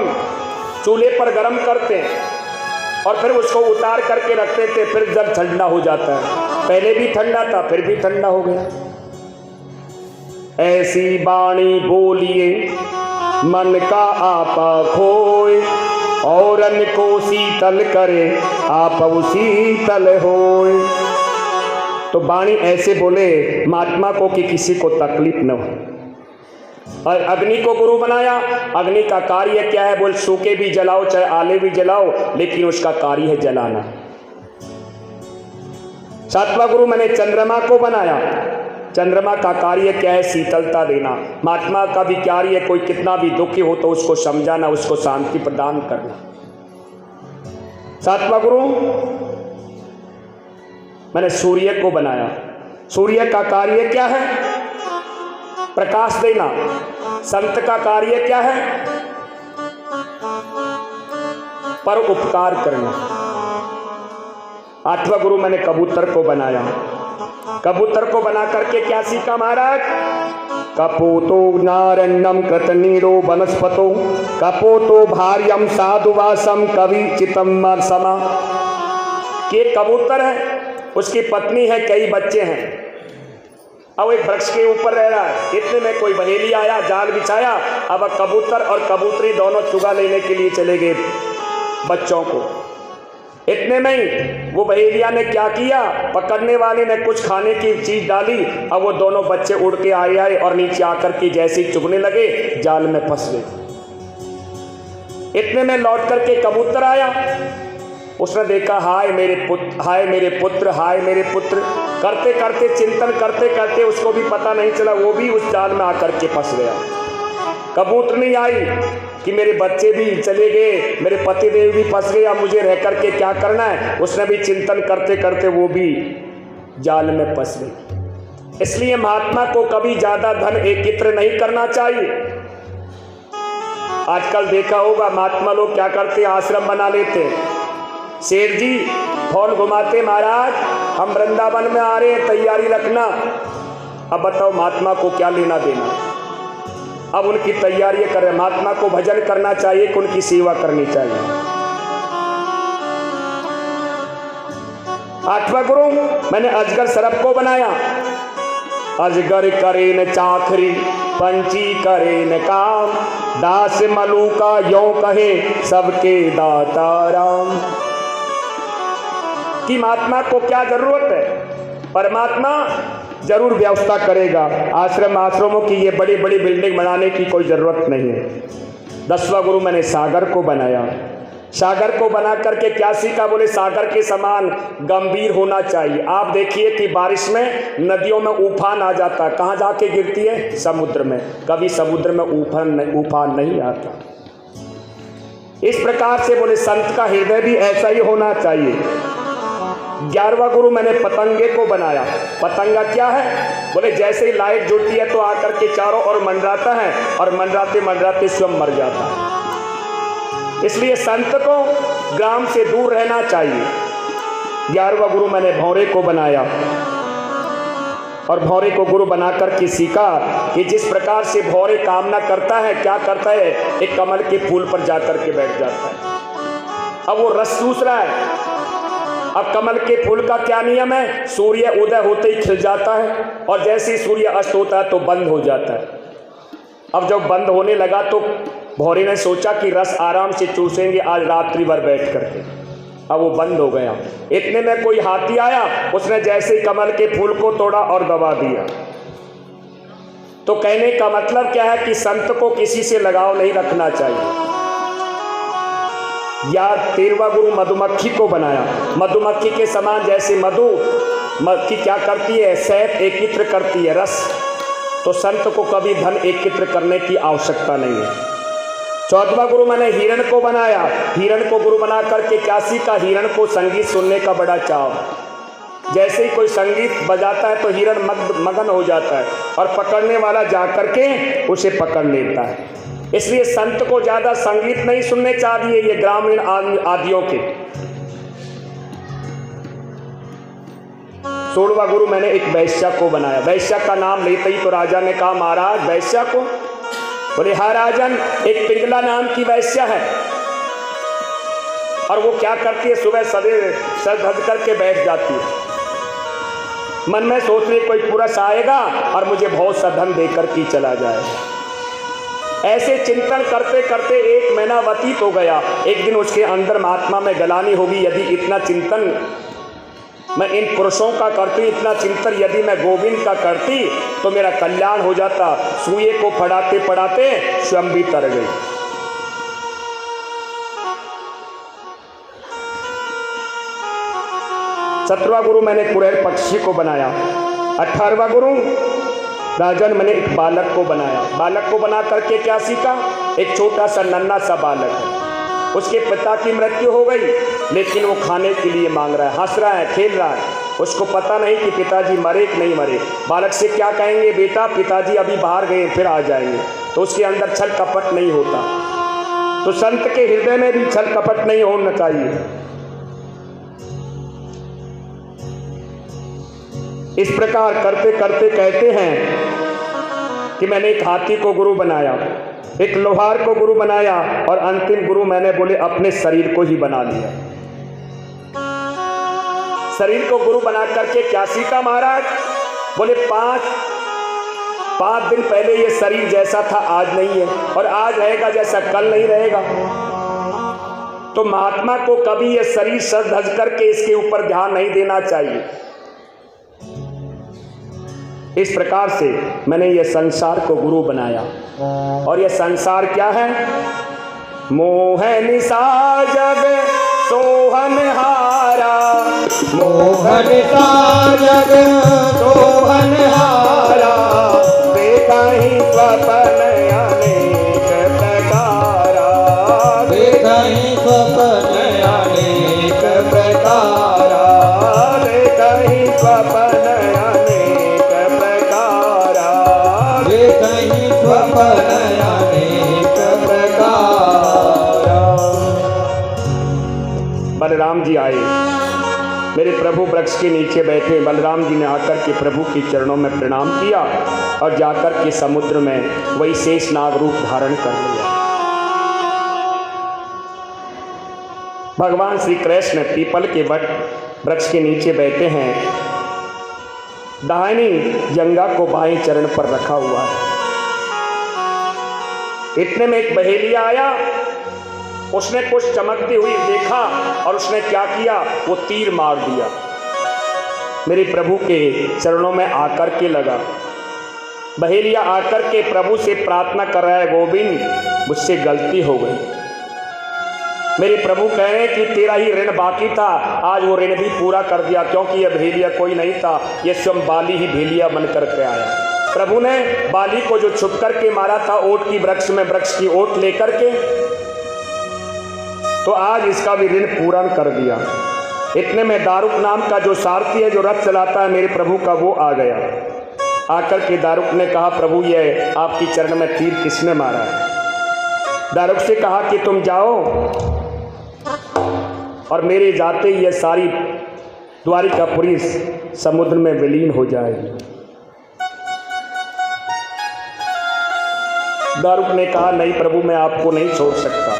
चूल्हे पर गर्म करते हैं और फिर उसको उतार करके रखते थे, फिर जल ठंडा हो जाता है। पहले भी ठंडा था, फिर भी ठंडा हो गया। ऐसी बाणी बोलिए मन का आपा खोए, और अन्न को शीतल करे आप शीतल होए। तो बाणी ऐसे बोले महात्मा को कि किसी को तकलीफ न हो। और अग्नि को गुरु बनाया। अग्नि का कार्य क्या है? बोल सूखे भी जलाओ, चाहे आले भी जलाओ, लेकिन उसका कार्य है जलाना। सातवां गुरु मैंने चंद्रमा को बनाया। चंद्रमा का कार्य क्या है? शीतलता देना। महात्मा का भी कार्य है, कोई कितना भी दुखी हो तो उसको समझाना, उसको शांति प्रदान करना। सातवां गुरु मैंने सूर्य को बनाया। सूर्य का कार्य क्या है? प्रकाश देना। संत का कार्य क्या है? पर उपकार करना। आठवां गुरु मैंने कबूतर को बनाया। कबूतर को बना करके क्या सीखा महाराज? कपोतो नारण्यम कृतनीरो वनस्पतो कपोतो भार्यम साधुवासम कवि चितम समा। के कबूतर है, उसकी पत्नी है, कई बच्चे हैं, अब एक वृक्ष के ऊपर रह रहा है। इतने में कोई बहेली आया, जाल बिछाया। अब कबूतर और कबूतरी दोनों चुगा लेने के लिए चले गए बच्चों को। इतने में ही वो बहेलिया ने क्या किया? पकड़ने वाले ने कुछ खाने की चीज डाली। अब वो दोनों बच्चे उड़ के आए और नीचे आकर के जैसे ही चुगने लगे, जाल में फंस गए। इतने में लौट करके कबूतर आया। उसने देखा, हाय मेरे पुत्र, हाय मेरे पुत्र, हाय मेरे पुत्र। करते करते चिंतन करते करते उसको भी पता नहीं चला, वो भी उस जाल में आकर के फंस गया। कबूतर नहीं आई कि मेरे बच्चे भी चले गए, मेरे पति देव भी फंस गए, अब मुझे रह करके क्या करना है। उसने भी चिंतन करते करते वो भी जाल में फंस गई। इसलिए महात्मा को कभी ज्यादा धन एकत्र नहीं करना चाहिए। आजकल देखा होगा महात्मा लोग क्या करते, आश्रम बना लेते। सेठ जी फोन घुमाते, महाराज हम वृंदावन में आ रहे हैं, तैयारी रखना। अब बताओ महात्मा को क्या लेना देना। अब उनकी तैयारी करें। महात्मा को भजन करना चाहिए कि उनकी सेवा करनी चाहिए। आठवां गुरु मैंने अजगर सर्प को बनाया। अजगर करे न चाखरी पंची करे न काम, दास मलूका यो कहे सबके दाता राम। कि महात्मा को क्या जरूरत है? परमात्मा जरूर व्यवस्था करेगा। आश्रमों की ये बड़ी बड़ी बिल्डिंग बनाने की कोई जरूरत नहीं है। 10वां गुरु मैंने सागर को बनाया। सागर को बना करके क्या सीखा? बोले सागर के समान गंभीर होना चाहिए। आप देखिए कि बारिश में नदियों में उफान आ जाता है, कहाँ जाके गिरती है? समुद्र में। कभी समुद्र में उफान नहीं आता। इस प्रकार से बोले संत का हृदय भी ऐसा ही होना चाहिए। 11वां गुरु मैंने पतंगे को बनाया। पतंगा क्या है? बोले जैसे ही लाइट जुड़ती है तो आकर के चारों ओर मंडराता है और मंडराते मंडराते स्वयं मर जाता है। इसलिए संत को ग्राम से दूर रहना चाहिए। 11वां गुरु मैंने भौरे को बनाया और भौरे को गुरु बनाकर के सीखा कि जिस प्रकार से भौरे कामना करता है, क्या करता है? एक कमल के फूल पर जाकर के बैठ जाता है। अब वो रस चूस रहा है। अब कमल के फूल का क्या नियम है? सूर्य उदय होते ही खिल जाता है और जैसे ही सूर्य अस्त होता है तो बंद हो जाता है। अब जब बंद होने लगा तो भौरे ने सोचा कि रस आराम से चूसेंगे आज रात्रि भर बैठ करके। अब वो बंद हो गया। इतने में कोई हाथी आया, उसने जैसे ही कमल के फूल को तोड़ा और दबा दिया। तो कहने का मतलब क्या है कि संत को किसी से लगाव नहीं रखना चाहिए। या 13वां गुरु मधुमक्खी को बनाया। मधुमक्खी के समान जैसे मधुमक्खी क्या करती है? शहद एकत्र करती है, रस। तो संत को कभी धन एकत्र करने की आवश्यकता नहीं है। 14वां गुरु मैंने हिरण को बनाया। हिरण को गुरु बना करके क्या सीखा? हिरण को संगीत सुनने का बड़ा चाव। जैसे ही कोई संगीत बजाता है तो हिरण मगन हो जाता है और पकड़ने वाला जाकर के उसे पकड़ लेता है। इसलिए संत को ज्यादा संगीत नहीं सुनने चाहिए, ये ग्रामीण आदियों के। 16वां गुरु मैंने एक वैश्या को बनाया। वैश्या का नाम लेते ही तो राजा ने कहा महाराज वैश्या को? बोले हाँ राजन, एक पिंगला नाम की वैश्या है और वो क्या करती है? सुबह सवेरे सर धज करके बैठ जाती है। मन में सोच रही कोई पुरुष आएगा और मुझे बहुत सा धन देकर के चला जाएगा। ऐसे चिंतन करते करते 1 महीना व्यतीत हो गया। एक दिन उसके अंदर महात्मा में गलानी होगी, यदि इतना चिंतन मैं इन पुरुषों का करती, इतना चिंतन यदि मैं गोविंद का करती तो मेरा कल्याण हो जाता। सुए को पढ़ाते पढ़ाते स्वयं भी तर गई। सत्रहवां गुरु मैंने कुरैल पक्षी को बनाया। 18वां गुरु राजन मैंने एक बालक को बनाया। बालक को बना करके क्या सीखा? एक छोटा सा नन्हा सा बालक है, उसके पिता की मृत्यु हो गई लेकिन वो खाने के लिए मांग रहा है, हंस रहा है, खेल रहा है। उसको पता नहीं कि पिताजी मरे कि नहीं मरे। बालक से क्या कहेंगे? बेटा पिताजी अभी बाहर गए, फिर आ जाएंगे। तो उसके अंदर छल कपट नहीं होता। तो संत के हृदय में भी छल कपट नहीं होना चाहिए। इस प्रकार करते करते कहते हैं कि मैंने एक हाथी को गुरु बनाया, एक लोहार को गुरु बनाया और अंतिम गुरु मैंने बोले अपने शरीर को ही बना लिया। शरीर को गुरु बना करके क्या सीखा महाराज? बोले 5 दिन पहले ये शरीर जैसा था आज नहीं है और आज रहेगा जैसा कल नहीं रहेगा। तो महात्मा को कभी ये शरीर सर धज करके इसके ऊपर ध्यान नहीं देना चाहिए। इस प्रकार से मैंने ये संसार को गुरु बनाया। और ये संसार क्या है? मोह निशा जग सोहन हारा, मोह निशा जग सोहन हारा, देखा ही स्वप्न अनेक प्रकारा, देखा ही स्वप्न अनेक प्रकारा, देखा ही स्वप्न अनेक प्रकारा, देखा ही स्वप्न अनेक प्रकारा। बलराम जी आए, मेरे प्रभु वृक्ष के नीचे बैठे। बलराम जी ने आकर के प्रभु के चरणों में प्रणाम किया और जाकर के समुद्र में वही शेष नाग रूप धारण कर लिया। भगवान श्री कृष्ण पीपल के वृक्ष के नीचे बैठे हैं। दाहिनी जंगा को बाएं चरण पर रखा हुआ है। इतने में एक बहेलिया आया, उसने कुछ चमकती हुई देखा और उसने क्या किया? वो तीर मार दिया। मेरे प्रभु के चरणों में आकर के लगा। बहेलिया आकर के प्रभु से प्रार्थना कर रहा है, गोविंद मुझसे गलती हो गई, मेरे प्रभु कह रहे हैं कि तेरा ही ऋण बाकी था, आज वो ऋण भी पूरा कर दिया, क्योंकि यह भेलिया कोई नहीं था, यह स्वयं बाली ही भेलिया बन करके आया। प्रभु ने बाली को जो छुप करके मारा था ओट की वृक्ष में, वृक्ष की ओट लेकर के, तो आज इसका भी ऋण पूरा कर दिया। इतने में दारुक नाम का जो सारथी है, जो रथ चलाता है मेरे प्रभु का, वो आ गया। आकर के दारुक ने कहा, प्रभु ये आपकी चरण में तीर किसने मारा है? दारुक से कहा कि तुम जाओ और मेरे जाते ही यह सारी द्वारिकापुरी समुद्र में विलीन हो जाएगी। दारुक ने कहा, नहीं प्रभु, मैं आपको नहीं छोड़ सकता।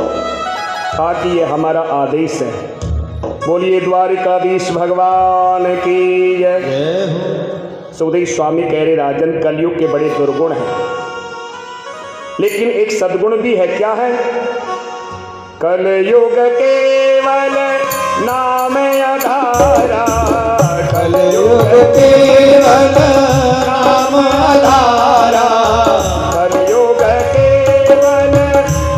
कहा कि यह हमारा आदेश है। बोलिए द्वारिकाधीश भगवान की जय। सुखदेव स्वामी कह रहे, राजन कलयुग के बड़े दुर्गुण हैं, लेकिन एक सद्गुण भी है। क्या है? कलयुग केवल नाम आधारा, कलयुग केवल नाम आधारा, कलयुग केवल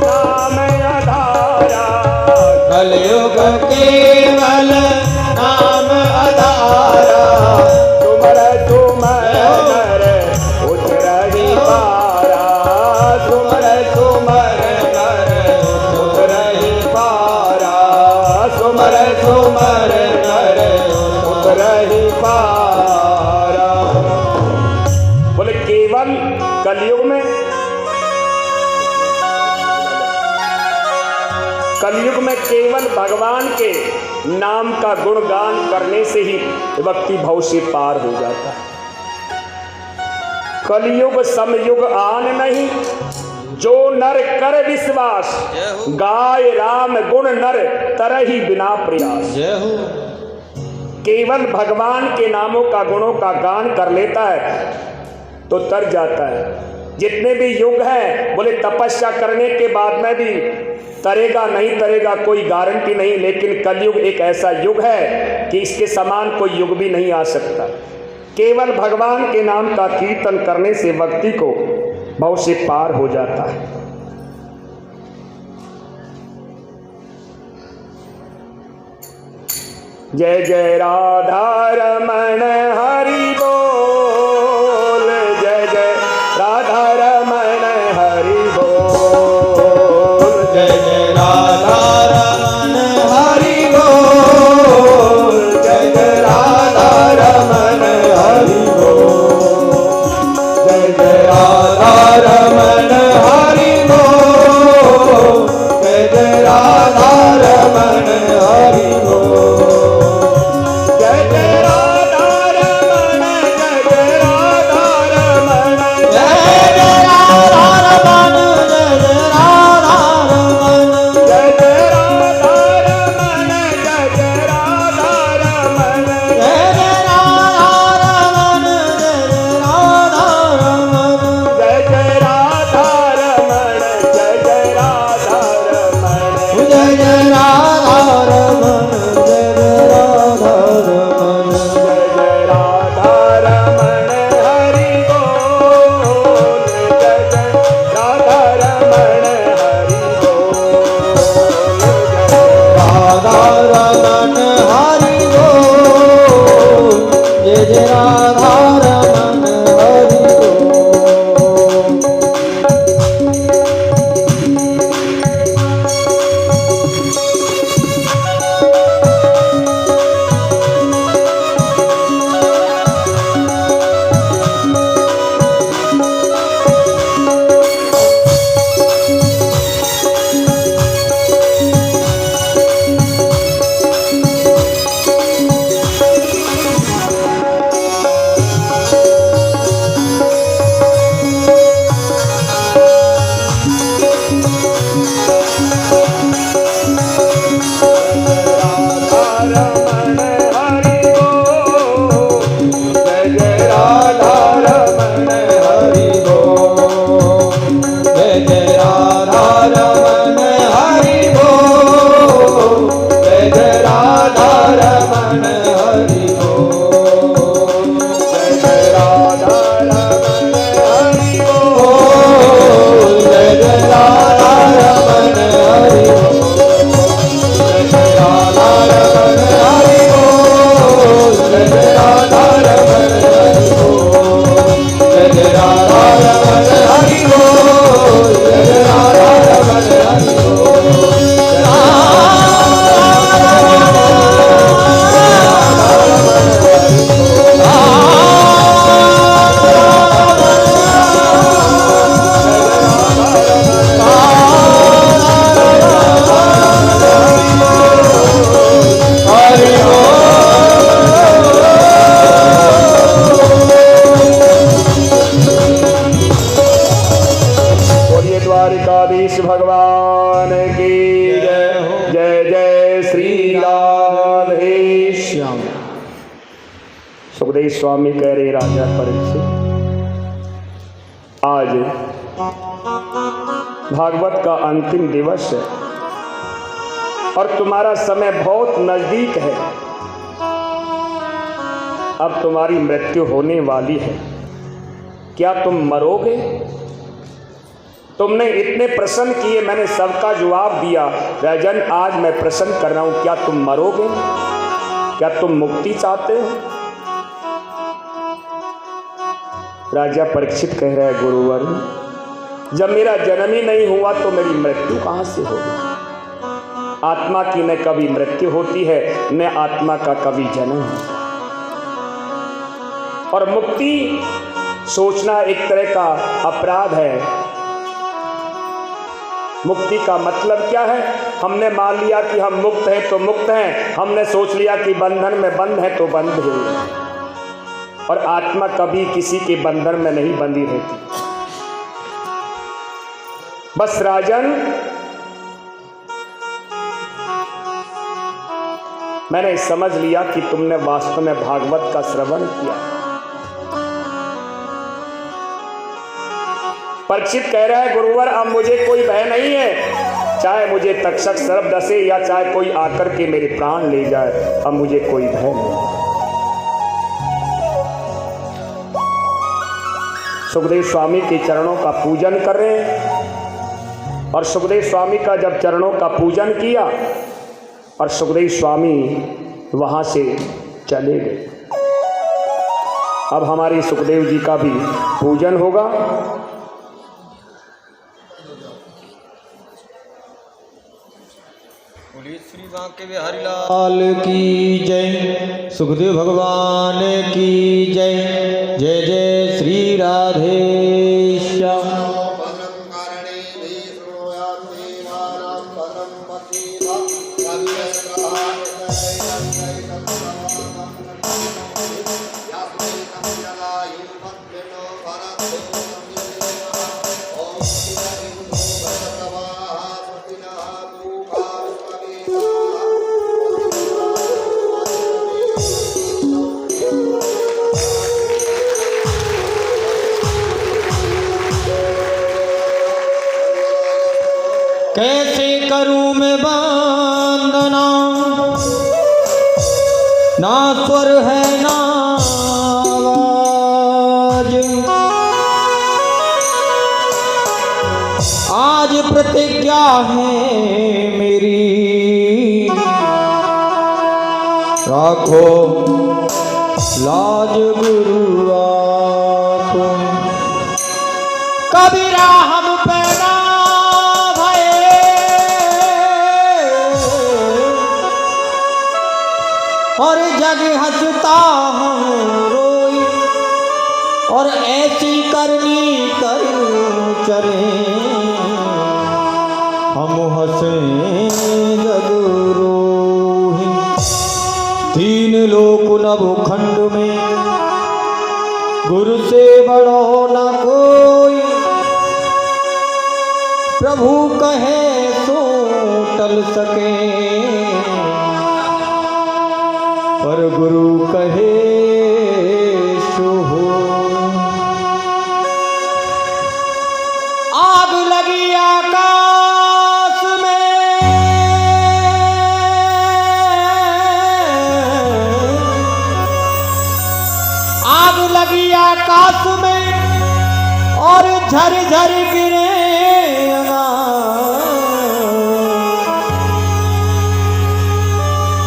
नाम आधारा, कलयुग केवल नाम आधारा। तुमर तुमर उतरहि पारा, तुमर तुमर उतरहि पारा, तुमर तुमर उतरहि पारा। बोले केवल कलयुग में, कलयुग में केवल भगवान के नाम का गुणगान करने से ही व्यक्ति भव से पार हो जाता है। कलयुग समयुग आन नहीं, जो नर कर विश्वास, गाय राम गुण नर तरहि बिना प्रयास। जय हो। केवल भगवान के नामों का गुणों का गान कर लेता है तो तर जाता है। जितने भी युग हैं, बोले तपस्या करने के बाद में भी तरेगा नहीं तरेगा कोई गारंटी नहीं, लेकिन कलयुग एक ऐसा युग है कि इसके समान कोई युग भी नहीं आ सकता। केवल भगवान के नाम का कीर्तन करने से व्यक्ति को भव से पार हो जाता है। जय जय राधा रमण हरि बोल, जय जय राधा रमण हरि बोल, जय जय राधा रमण हरि बोल, जय जय राधा रमण हरि बोल, जय जय राधा रमण हरि बोल, जय जय राधा रमण हरि बोल, जय जय राधा रमण राधे श्याम। सुखदेव स्वामी कह रहे राजा परीक्षित, आज भागवत का अंतिम दिवस है और तुम्हारा समय बहुत नजदीक है। अब तुम्हारी मृत्यु होने वाली है। क्या तुम मरोगे? तुमने इतने प्रश्न किए, मैंने सबका जवाब दिया। राजन, आज मैं प्रश्न कर रहा हूं, क्या तुम मरोगे? क्या तुम मुक्ति चाहते हो? राजा परीक्षित कह रहे हैं, गुरुवर, जब मेरा जन्म ही नहीं हुआ तो मेरी मृत्यु कहां से होगी? आत्मा की न कभी मृत्यु होती है, न आत्मा का कभी जन्म होता। और मुक्ति सोचना एक तरह का अपराध है। मुक्ति का मतलब क्या है? हमने मान लिया कि हम मुक्त हैं तो मुक्त हैं, हमने सोच लिया कि बंधन में बंद है तो बंद है। और आत्मा कभी किसी के बंधन में नहीं बंधी रहती। बस राजन, मैंने समझ लिया कि तुमने वास्तव में भागवत का श्रवण किया। परीक्षित कह रहा है, गुरुवर, अब मुझे कोई भय नहीं है। चाहे मुझे तक्षक सर्प डसे या चाहे कोई आकर के मेरे प्राण ले जाए, अब मुझे कोई भय नहीं। सुखदेव स्वामी के चरणों का पूजन कर रहे हैं। और सुखदेव स्वामी का जब चरणों का पूजन किया और सुखदेव स्वामी वहां से चले गए। अब हमारे सुखदेव जी का भी पूजन होगा। श्री बांके बिहारी लाल की जय, सुखदेव भगवान की जय। जय जय श्री राधे श्याम। कैसे करूं मैं वंदना, ना स्वर है ना आवाज। आज प्रतिज्ञा है मेरी, राखो लाज गुरु आप। कबीरा हम पैदा और जग हंसता हम रोई, और ऐसी करनी कर चले हम हंसे जग रोही। तीन लोक नभ खंड में गुरु से बड़ो न कोई, प्रभु कहे सो टल सके, पर गुरु कहे सो हो। आग लगी आकाश में, आग लगी आकाश में, और झर झर गिरे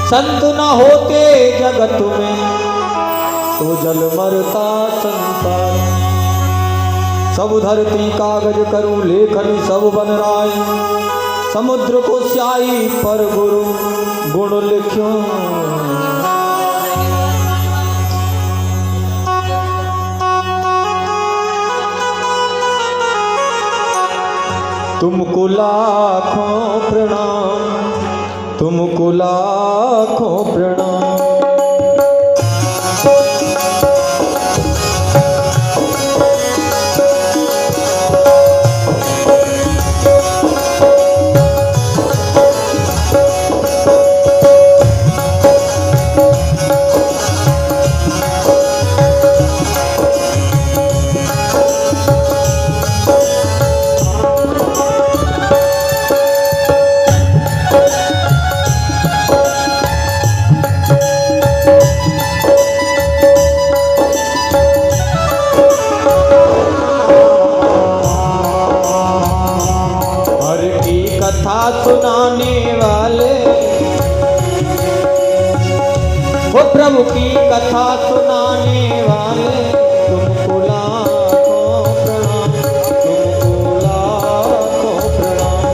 संत न होते जगत में तो जल मरता संसार। सब धरती कागज करूं लेखन सब बन राय, समुद्र को स्याही पर गुरु गुण लिख्यो। तुमको लाखों प्रणाम, तुमको लाखों प्रणाम। वो प्रभु की कथा सुनाने वाले तुमको लाखों प्रणाम, तुमको लाखों प्रणाम,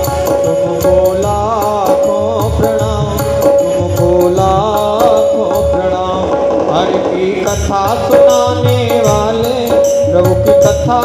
तुमको लाखों प्रणाम, तुमको लाखों प्रणाम। हरि की कथा सुनाने वाले, प्रभु की कथा